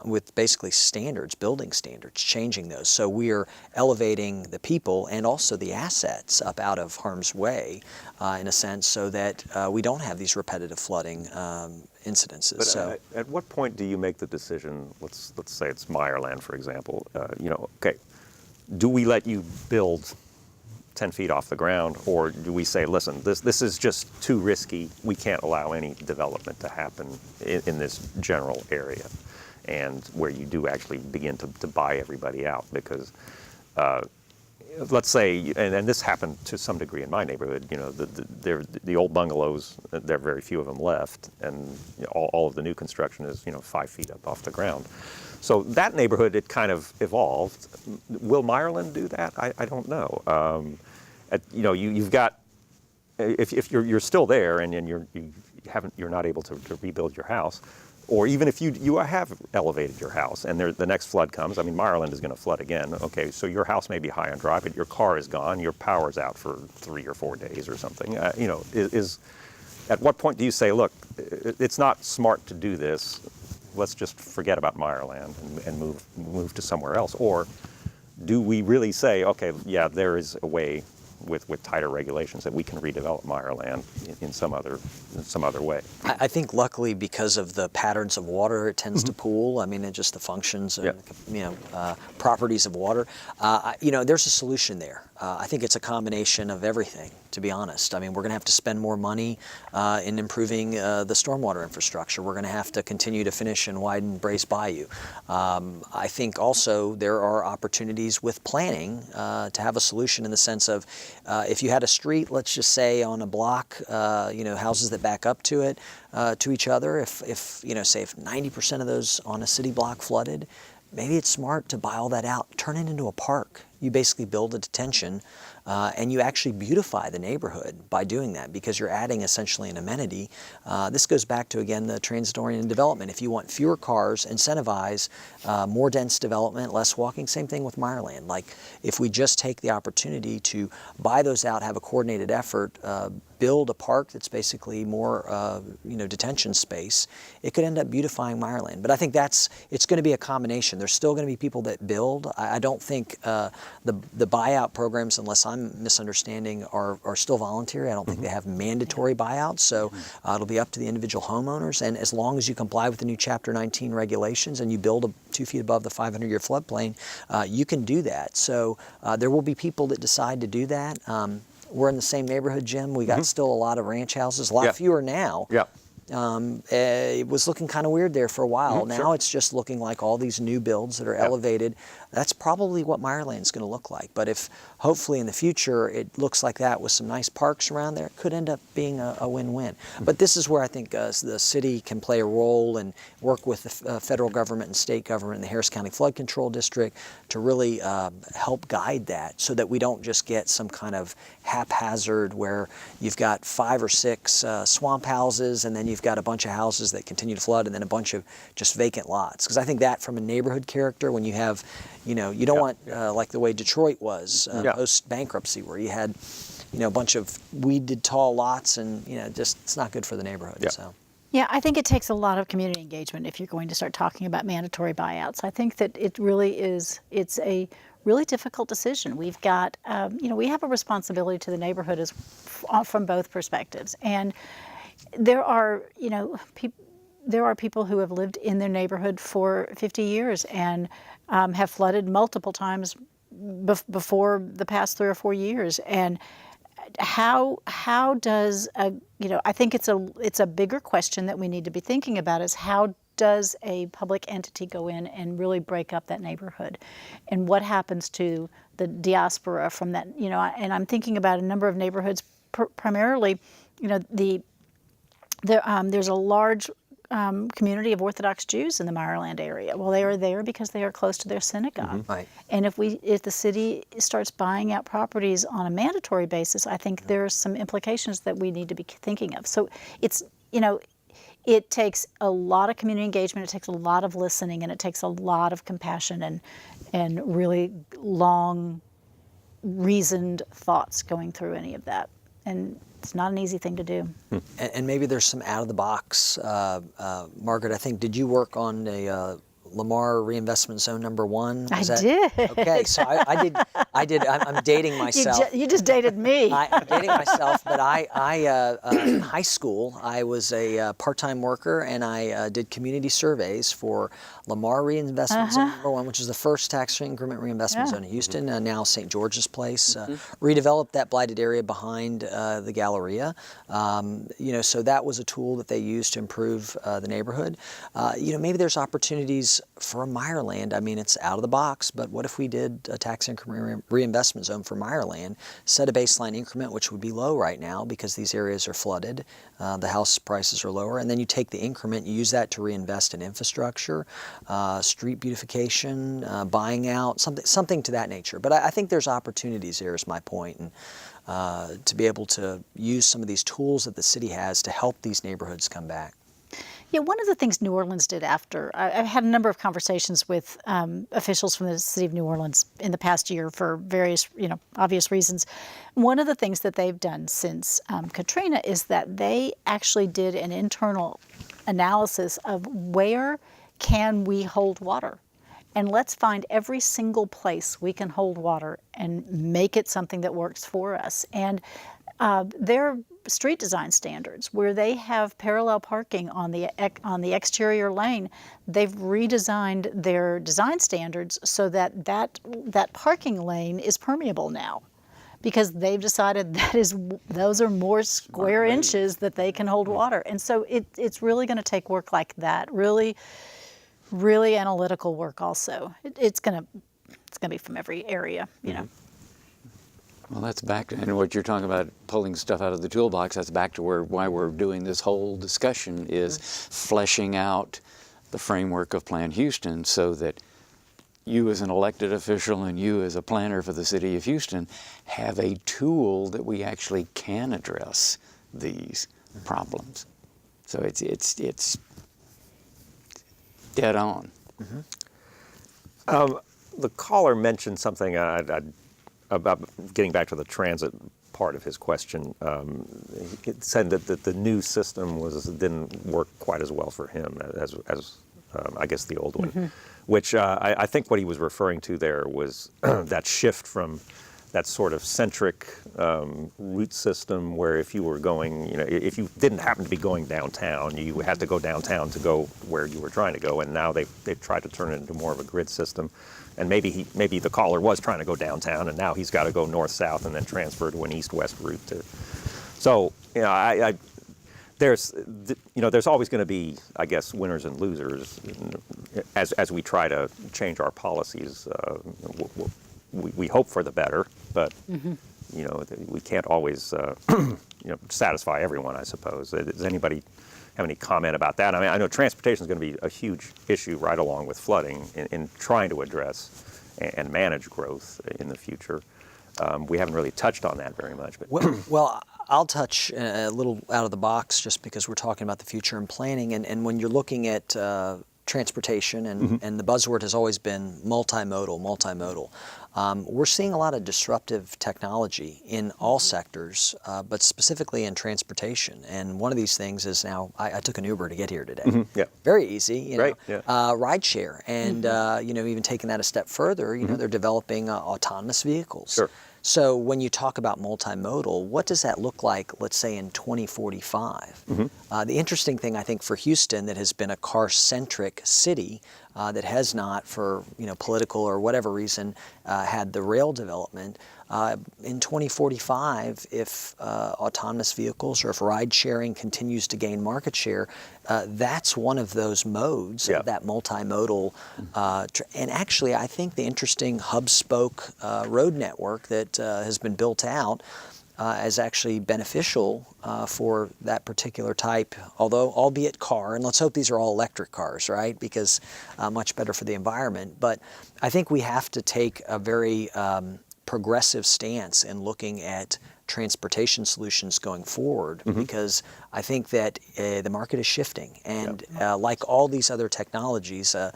with basically standards, building standards, changing those. So we are elevating the people and also the assets up out of harm's way, in a sense, so that we don't have these repetitive flooding incidences. But So at what point do you make the decision? Let's say it's Meyerland, for example. Okay, do we let you build 10 feet off the ground, or do we say, listen, this is just too risky, we can't allow any development to happen in this general area, and where you do actually begin to buy everybody out? Because let's say, and this happened to some degree in my neighborhood, the old bungalows, there are very few of them left, and all of the new construction is 5 feet up off the ground. So that neighborhood, it kind of evolved. Will Meyerland do that? I don't know. You've got, if you're still there and you're not able to rebuild your house, or even if you have elevated your house and the next flood comes, I mean, Meyerland is going to flood again. Okay, so your house may be high and dry, but your car is gone, your power's out for 3 or 4 days or something. At what point do you say, look, it's not smart to do this, let's just forget about Meyerland and move to somewhere else? Or do we really say, okay, yeah, there is a way with tighter regulations that we can redevelop Meyerland in some other way? I think luckily, because of the patterns of water it tends to pool, I mean, and just the functions and properties of water, there's a solution there. I think it's a combination of everything, to be honest. I mean, we're going to have to spend more money in improving the stormwater infrastructure. We're going to have to continue to finish and widen Brace Bayou. I think also there are opportunities with planning to have a solution in the sense of if you had a street, let's just say on a block, houses that back up to it, to each other, if 90% of those on a city block flooded, maybe it's smart to buy all that out, turn it into a park. You basically build a detention and you actually beautify the neighborhood by doing that, because you're adding essentially an amenity. This goes back to, again, the transit-oriented development. If you want fewer cars, incentivize more dense development, less walking. Same thing with Meyerland. Like, if we just take the opportunity to buy those out, have a coordinated effort, build a park that's basically more detention space, it could end up beautifying Meyerland. But I think it's going to be a combination. There's still going to be people that build. I don't think the buyout programs, unless I'm misunderstanding, are still voluntary. I don't think they have mandatory buyouts, so it'll be up to the individual homeowners. And as long as you comply with the new Chapter 19 regulations and you build 2 feet above the 500-year floodplain, you can do that. So there will be people that decide to do that. We're in the same neighborhood, Jim. We got still a lot of ranch houses, a lot fewer now. Yeah. It was looking kind of weird there for a while. Now it's just looking like all these new builds that are elevated. That's probably what Meyerland's going to look like. But if hopefully in the future it looks like that with some nice parks around there, it could end up being a win-win. But this is where I think the city can play a role and work with the federal government and state government and the Harris County Flood Control District to really help guide that, so that we don't just get some kind of haphazard where you've got 5 or 6 swamp houses and then you've got a bunch of houses that continue to flood and then a bunch of just vacant lots. Because I think that from a neighborhood character, when you have, you don't want like the way Detroit was post-bankruptcy, where you had, a bunch of weeded tall lots and, just it's not good for the neighborhood. Yeah. So. Yeah, I think it takes a lot of community engagement if you're going to start talking about mandatory buyouts. I think that it really is, it's a really difficult decision. We've got, we have a responsibility to the neighborhood from both perspectives. And there are, there are people who have lived in their neighborhood for 50 years and have flooded multiple times before the past 3 or 4 years. And how does I think it's a bigger question that we need to be thinking about, is how does a public entity go in and really break up that neighborhood, and what happens to the diaspora from that? And I'm thinking about a number of neighborhoods, primarily, there's a large community of Orthodox Jews in the Meyerland area. Well, they are there because they are close to their synagogue. Right. And if the city starts buying out properties on a mandatory basis, I think there's some implications that we need to be thinking of. So it's, it takes a lot of community engagement, it takes a lot of listening, and it takes a lot of compassion and really long, reasoned thoughts going through any of that. And it's not an easy thing to do. And maybe there's some out of the box. Margaret, I think, did you work on a Lamar Reinvestment Zone number 1? I did. Okay, so I did. I'm dating myself. You just dated me. I'm dating myself, but in high school, I was a part-time worker, and I did community surveys for Lamar Reinvestment Zone number 1, which is the first tax increment reinvestment zone in Houston, now St. George's Place. Redeveloped that blighted area behind the Galleria. So that was a tool that they used to improve the neighborhood. Maybe there's opportunities for Meyerland. I mean, it's out of the box, but what if we did a tax increment reinvestment zone for Meyerland, set a baseline increment, which would be low right now because these areas are flooded, the house prices are lower, and then you take the increment, you use that to reinvest in infrastructure, street beautification, buying out, something to that nature. But I think there's opportunities there is my point, and to be able to use some of these tools that the city has to help these neighborhoods come back. Yeah, one of the things New Orleans did after, I've had a number of conversations with officials from the city of New Orleans in the past year for various, obvious reasons. One of the things that they've done since Katrina is that they actually did an internal analysis of where can we hold water. And let's find every single place we can hold water and make it something that works for us. And their street design standards, where they have parallel parking on the exterior lane, they've redesigned their design standards so that parking lane is permeable now, because they've decided those are more square inches that they can hold water. And so it's really going to take work like that, really analytical work also. It's going to be from every area, you know. Well, that's back to, and what you're talking about, pulling stuff out of the toolbox, that's back to why we're doing this whole discussion, is fleshing out the framework of Plan Houston so that you as an elected official and you as a planner for the city of Houston have a tool that we actually can address these problems. So it's dead on. The caller mentioned something about getting back to the transit part of his question. He said that the new system didn't work quite as well for him as I guess the old one, which I think what he was referring to there was that shift from that sort of centric route system where if you were going, if you didn't happen to be going downtown, you had to go downtown to go where you were trying to go, and now they've tried to turn it into more of a grid system. And maybe the caller was trying to go downtown, and now he's got to go north-south and then transfer to an east-west route. So, there's always going to be, I guess, winners and losers as we try to change our policies. We hope for the better, but we can't always satisfy everyone, I suppose. Does anybody have any comment about that? I mean, I know transportation is going to be a huge issue right along with flooding in trying to address and manage growth in the future. We haven't really touched on that very much. But Well, I'll touch a little out of the box just because we're talking about the future and planning. And when you're looking at transportation, and the buzzword has always been multimodal. We're seeing a lot of disruptive technology in all sectors, but specifically in transportation. And one of these things is now, I took an Uber to get here today. Yeah. Very easy, Right, ride share. And, even taking that a step further, they're developing autonomous vehicles. Sure. So when you talk about multimodal, what does that look like, let's say, in 2045? The interesting thing, I think, for Houston, that has been a car-centric city, that has not, for political or whatever reason, had the rail development. In 2045, if autonomous vehicles or if ride-sharing continues to gain market share, that's one of those modes of that multimodal. And actually, I think the interesting hub-spoke road network that has been built out is actually beneficial for that particular type, albeit car, and let's hope these are all electric cars, right? Because much better for the environment. But I think we have to take a very progressive stance in looking at transportation solutions going forward, because I think that the market is shifting, and like all these other technologies, I'm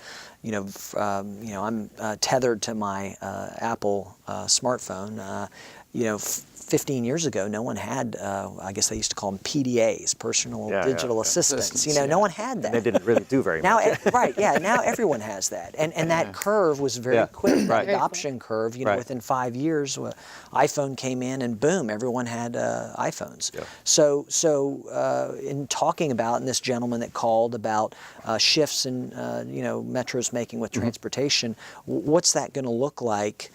tethered to my Apple smartphone. 15 years ago, no one had, I guess they used to call them PDAs, personal digital assistants. No one had that. They didn't really do very Now, much. now everyone has that. And that curve was very quick, that adoption curve. Within 5 years, iPhone came in and boom, everyone had iPhones. Yeah. So in talking about, and this gentleman that called about shifts in, Metro's making with transportation, what's that going to look like?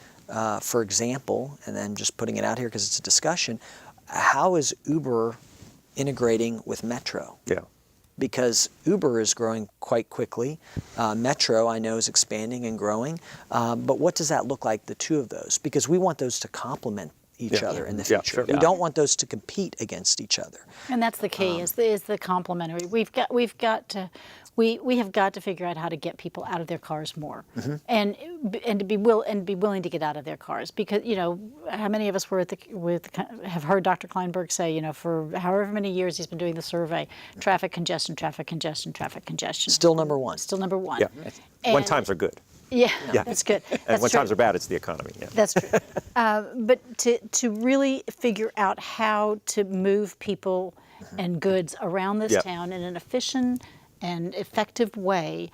For example, and then just putting it out here because it's a discussion, how is Uber integrating with Metro? Yeah. Because Uber is growing quite quickly. Metro, I know, is expanding and growing. But what does that look like, the two of those? Because we want those to complement each other in the future. Sure. We don't want those to compete against each other. And that's the key, is the complementary. We have got to figure out how to get people out of their cars more, and to be willing to get out of their cars, because how many of us were have heard Dr. Kleinberg say, for however many years he's been doing the survey, traffic congestion. Still number one. Still number one. Yeah. And, When times are good. Yeah, that's good. And That's when true. times are bad, it's the economy. Yeah. That's true. But to really figure out how to move people and goods around this town in an efficient and effective way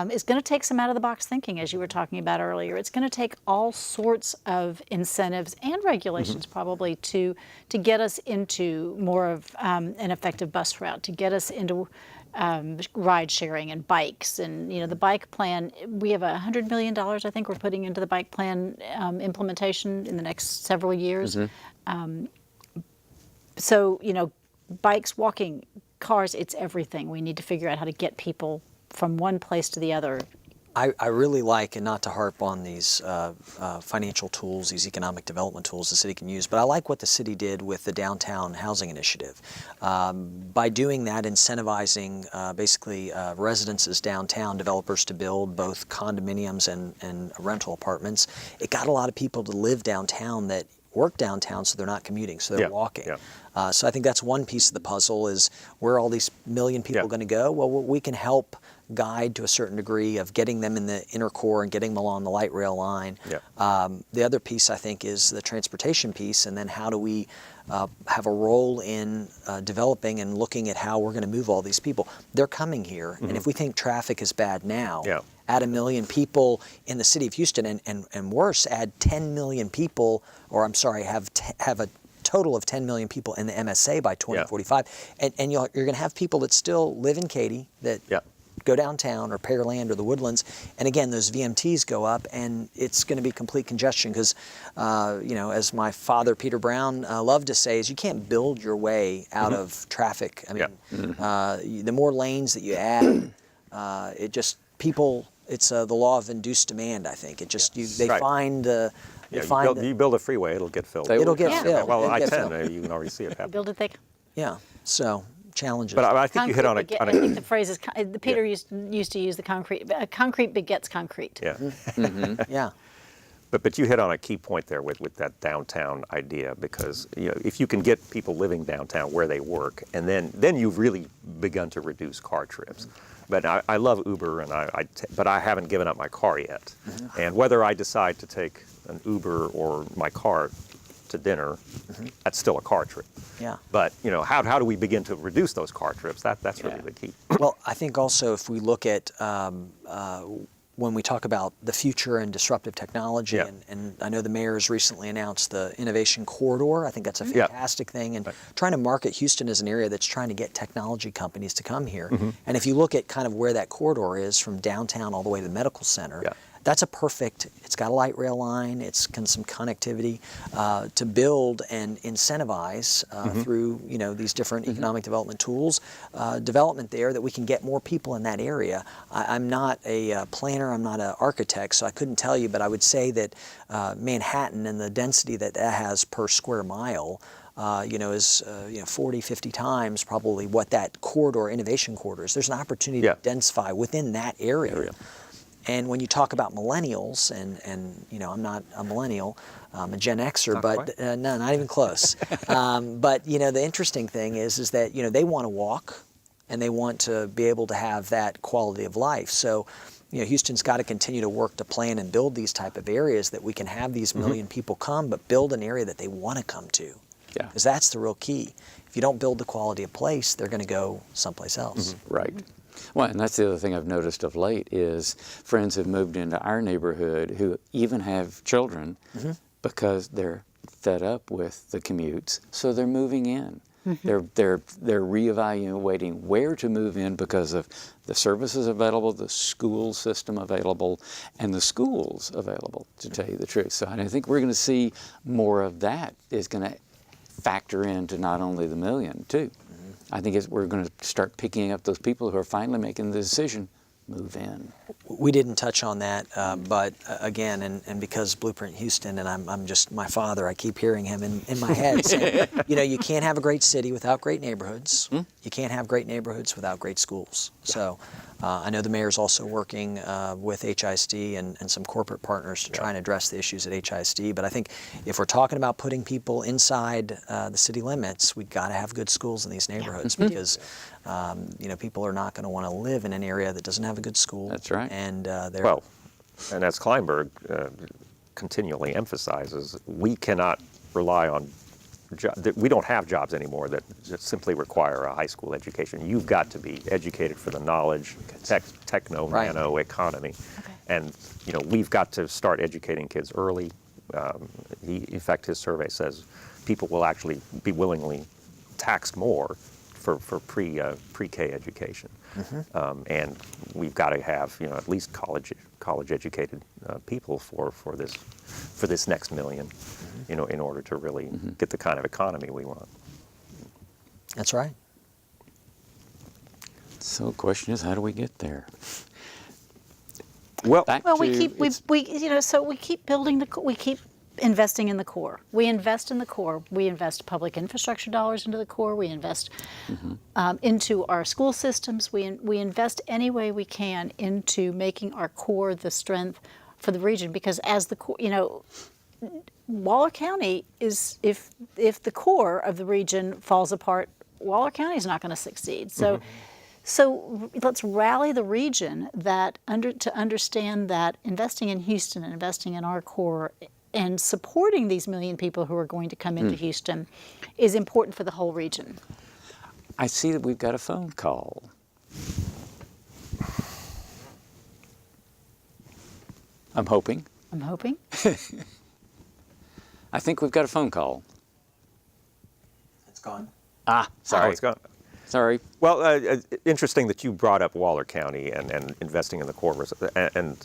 is going to take some out-of-the-box thinking, as you were talking about earlier. It's going to take all sorts of incentives and regulations probably to get us into more of an effective bus route, to get us into ride sharing and bikes. And the bike plan, we have $100 million, I think, we're putting into the bike plan implementation in the next several years. So bikes, walking, cars, it's everything. We need to figure out how to get people from one place to the other. I really like, and not to harp on these financial tools, these economic development tools the city can use, but I like what the city did with the downtown housing initiative. By doing that, incentivizing basically residences downtown, developers to build both condominiums and rental apartments, it got a lot of people to live downtown that work downtown, so they're not commuting, so they're walking. So I think that's one piece of the puzzle, is where are all these million people going to go? Well, we can help guide to a certain degree of getting them in the inner core and getting them along the light rail line. The other piece, I think, is the transportation piece, and then how do we have a role in developing and looking at how we're going to move all these people. They're coming here, and if we think traffic is bad now, add 1 million people in the city of Houston, and worse, add 10 million people, or I'm sorry, have a total of 10 million people in the MSA by 2045, and you're going to have people that still live in Katy, that go downtown or Pearland or the Woodlands, and again, those VMTs go up, and it's going to be complete congestion because, as my father, Peter Brown, loved to say, is you can't build your way out of traffic. I mean, the more lanes that you add, it just, people, it's the law of induced demand, I think. It just, they find the... you build a freeway, it'll get filled. It'll get filled. Well, It'll get filled. I-10, you can already see it happen. Build it thick. Yeah, so challenges. But I think you hit on I think the phrase is, Peter used to use the concrete begets concrete. Yeah. But you hit on a key point there with that downtown idea, because if you can get people living downtown where they work, and then you've really begun to reduce car trips. But I love Uber, but I haven't given up my car yet. And whether I decide to take an Uber or my car to dinner, that's still a car trip. Yeah. But how do we begin to reduce those car trips? That's really the key. Well, I think also if we look at when we talk about the future and disruptive technology, and I know the mayor has recently announced the innovation corridor. I think that's a fantastic thing, and trying to market Houston as an area that's trying to get technology companies to come here. And if you look at kind of where that corridor is from downtown all the way to the medical center, that's a perfect, it's got a light rail line, it's some connectivity to build and incentivize through these different economic development tools, development there that we can get more people in that area. I'm not a planner, I'm not an architect, so I couldn't tell you, but I would say that Manhattan and the density that has per square mile is 40, 50 times probably what that innovation corridor is. There's an opportunity to densify within that area. And when you talk about millennials, and I'm not a millennial, I'm a Gen Xer, but no, not even close. But the interesting thing is that they want to walk, and they want to be able to have that quality of life. So Houston's got to continue to work to plan and build these type of areas that we can have these million people come, but build an area that they want to come to. Yeah. Because that's the real key. If you don't build the quality of place, they're going to go someplace else. Right. Well, and that's the other thing I've noticed of late is friends have moved into our neighborhood who even have children because they're fed up with the commutes, so they're moving in. They're reevaluating where to move in because of the services available, the school system available, and the schools available, to tell you the truth. So I think we're going to see more of that is going to factor into not only the million, too. I think we're going to start picking up those people who are finally making the decision, move in. We didn't touch on that, but again, and because Blueprint Houston, and I'm just my father, I keep hearing him in my head saying, you can't have a great city without great neighborhoods. You can't have great neighborhoods without great schools. So I know the mayor's also working with HISD and some corporate partners to try and address the issues at HISD. But I think if we're talking about putting people inside the city limits, we've got to have good schools in these neighborhoods because people are not going to want to live in an area that doesn't have a good school. That's right. And Well, and as Kleinberg continually emphasizes, we cannot rely on we don't have jobs anymore that just simply require a high school education. You've got to be educated for the knowledge, techno-nano economy. And, we've got to start educating kids early. In fact, his survey says people will actually be willingly taxed more for pre-K education. And we've got to have, at least college-educated people for this next million, in order to really get the kind of economy we want. That's right. So the question is, how do we get there? Well, we keep building we keep investing in the core. We invest in the core. We invest public infrastructure dollars into the core. We invest into our school systems. We invest any way we can into making our core the strength for the region. Because as the core, Waller County is if the core of the region falls apart, Waller County is not going to succeed. So let's rally the region to understand that investing in Houston and investing in our core and supporting these million people who are going to come into Houston is important for the whole region. I see that we've got a phone call. I'm hoping. I think we've got a phone call. It's gone. Sorry. Oh, it's gone. Sorry. Well, interesting that you brought up Waller County and investing in the core. And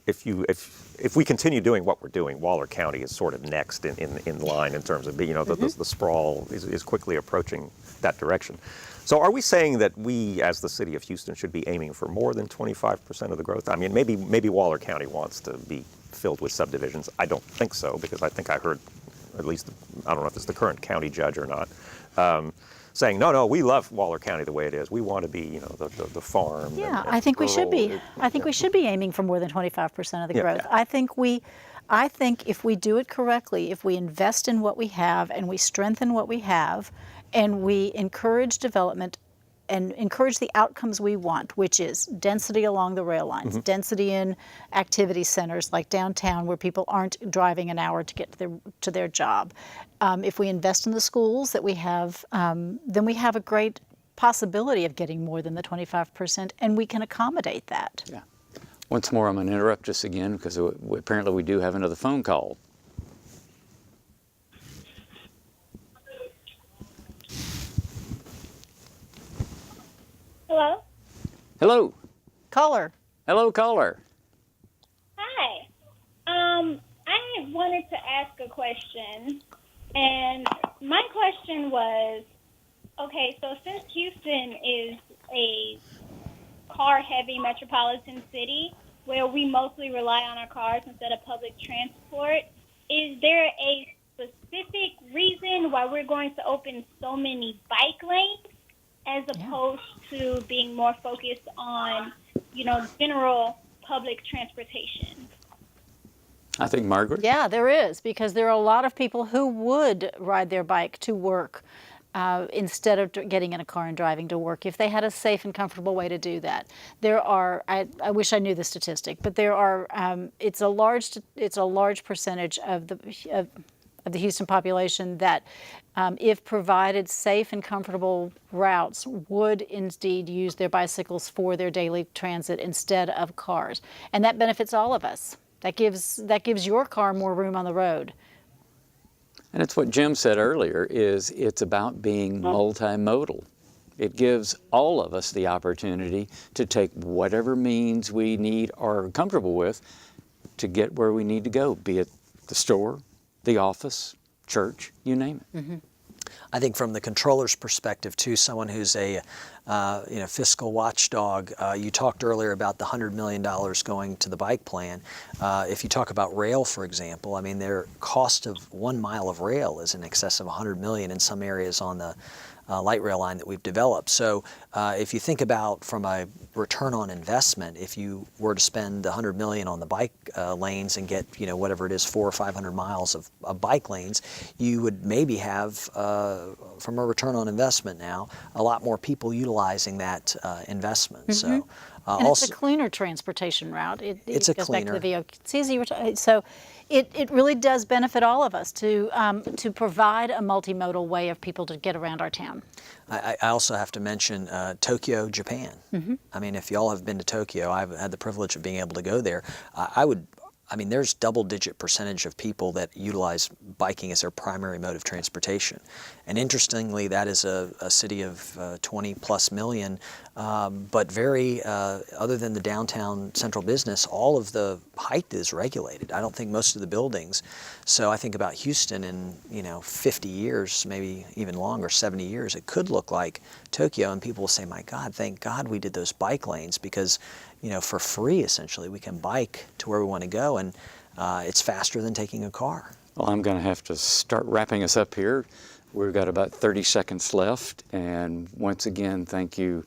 if we continue doing what we're doing, Waller County is sort of next in line in terms of the sprawl is quickly approaching that direction. So are we saying that we, as the city of Houston, should be aiming for more than 25% of the growth? I mean, maybe Waller County wants to be filled with subdivisions. I don't think so, because I think I heard, at least, I don't know if it's the current county judge or not, saying, no, we love Waller County the way it is. We want to be, the farm. Yeah, I think we should be. I think we should be aiming for more than 25% of the growth. I think if we do it correctly, if we invest in what we have and we strengthen what we have, and we encourage development and encourage the outcomes we want, which is density along the rail lines, density in activity centers like downtown where people aren't driving an hour to get to their job. If we invest in the schools that we have, then we have a great possibility of getting more than the 25%, and we can accommodate that. Yeah. Once more, I'm going to interrupt us again because apparently we do have another phone call. Hello? Hello. Caller. Hello, caller. Hi. I wanted to ask a question, and my question was, okay, so since Houston is a car-heavy metropolitan city where we mostly rely on our cars instead of public transport, is there a specific reason why we're going to open so many bike lanes as opposed to being more focused on, general public transportation? I think Margaret. Yeah, there is, because there are a lot of people who would ride their bike to work instead of getting in a car and driving to work, if they had a safe and comfortable way to do that. There are, I wish I knew the statistic, but there are, it's a large percentage of the Houston population that, if provided safe and comfortable routes, would indeed use their bicycles for their daily transit instead of cars. And that benefits all of us. That gives your car more room on the road. And it's what Jim said earlier, is it's about being multimodal. It gives all of us the opportunity to take whatever means we need or are comfortable with to get where we need to go, be it the store, the office, church, you name it. Mm-hmm. I think from the controller's perspective too, someone who's a fiscal watchdog, you talked earlier about the $100 million going to the bike plan. If you talk about rail, for example, I mean, their cost of 1 mile of rail is in excess of $100 million in some areas on the light rail line that we've developed. So if you think about from a return on investment, if you were to spend $100 million on the bike lanes and get, whatever it is, 400 or 500 miles of bike lanes, you would maybe have, from a return on investment now, a lot more people utilizing that investment. Mm-hmm. So. And Also, it's a cleaner transportation route. It's goes cleaner. back to the VOCs. So it really does benefit all of us to provide a multimodal way of people to get around our town. I also have to mention Tokyo, Japan. Mm-hmm. I mean, if y'all have been to Tokyo, I've had the privilege of being able to go there. There's double-digit percentage of people that utilize biking as their primary mode of transportation. And interestingly, that is a city of 20-plus million, but very, other than the downtown central business, all of the height is regulated. I don't think most of the buildings. So I think about Houston in, 50 years, maybe even longer, 70 years, it could look like Tokyo, and people will say, my God, thank God we did those bike lanes, because for free, essentially, we can bike to where we want to go, and it's faster than taking a car. Well, I'm going to have to start wrapping us up here. We've got about 30 seconds left, and once again, thank you,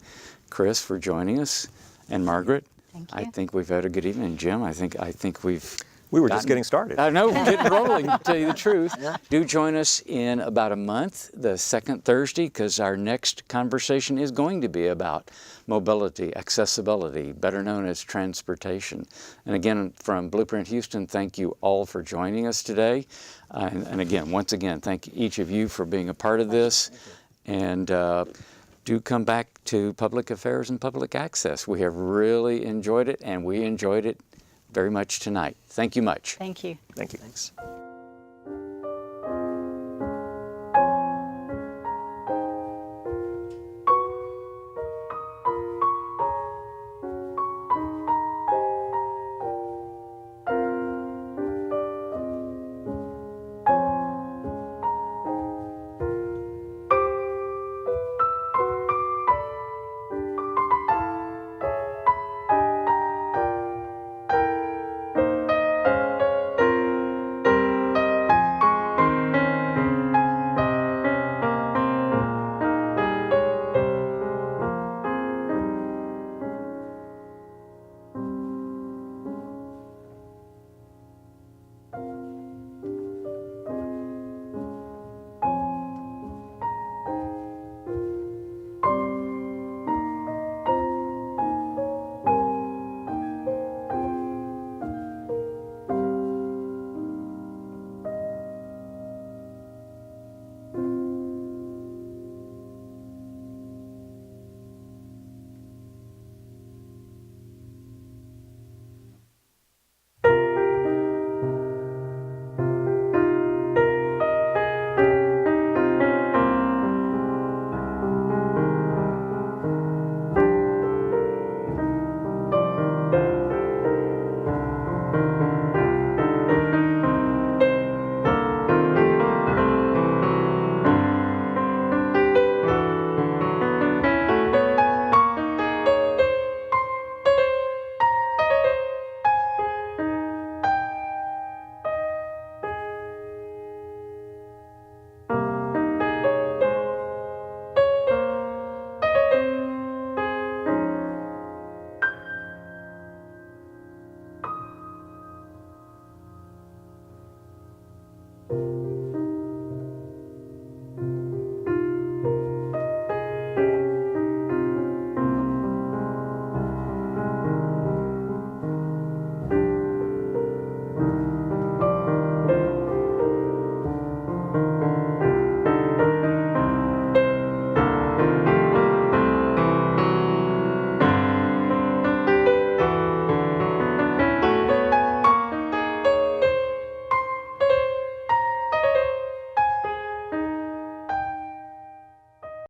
Chris, for joining us, and Margaret. Thank you. I think we've had a good evening. Jim, I think we've We were just getting started. I know, we're getting rolling, to tell you the truth. Yeah. Do join us in about a month, the second Thursday, because our next conversation is going to be about mobility, accessibility, better known as transportation. And again, from Blueprint Houston, thank you all for joining us today. And again, once again, thank each of you for being a part of this. And do come back to Public Affairs and Public Access. We have really enjoyed it, and we enjoyed it very much tonight. Thank you much. Thank you. Thank you. Thanks.